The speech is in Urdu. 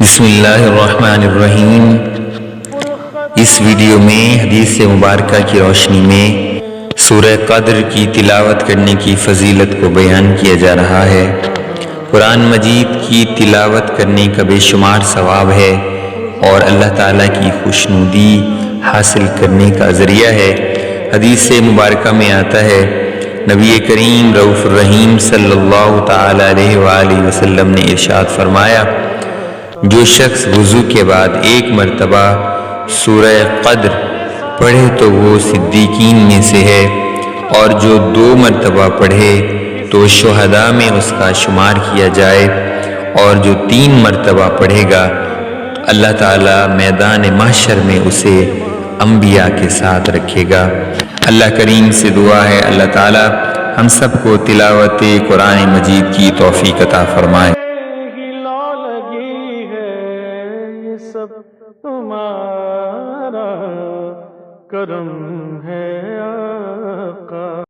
بسم اللہ الرحمن الرحیم۔ اس ویڈیو میں حدیث مبارکہ کی روشنی میں سورہ قدر کی تلاوت کرنے کی فضیلت کو بیان کیا جا رہا ہے۔ قرآن مجید کی تلاوت کرنے کا بے شمار ثواب ہے اور اللہ تعالیٰ کی خوشنودی حاصل کرنے کا ذریعہ ہے۔ حدیث مبارکہ میں آتا ہے، نبی کریم رؤوف الرحیم صلی اللہ تعالیٰ علیہ وآلہ وسلم نے ارشاد فرمایا، جو شخص وضو کے بعد ایک مرتبہ سورہ قدر پڑھے تو وہ صدیقین میں سے ہے، اور جو 2 مرتبہ پڑھے تو شہداء میں اس کا شمار کیا جائے، اور جو 3 مرتبہ پڑھے گا اللہ تعالیٰ میدان محشر میں اسے انبیاء کے ساتھ رکھے گا۔ اللہ کریم سے دعا ہے اللہ تعالیٰ ہم سب کو تلاوت قرآن مجید کی توفیق عطا فرمائے۔ سب تمہارا کرم ہے آقا۔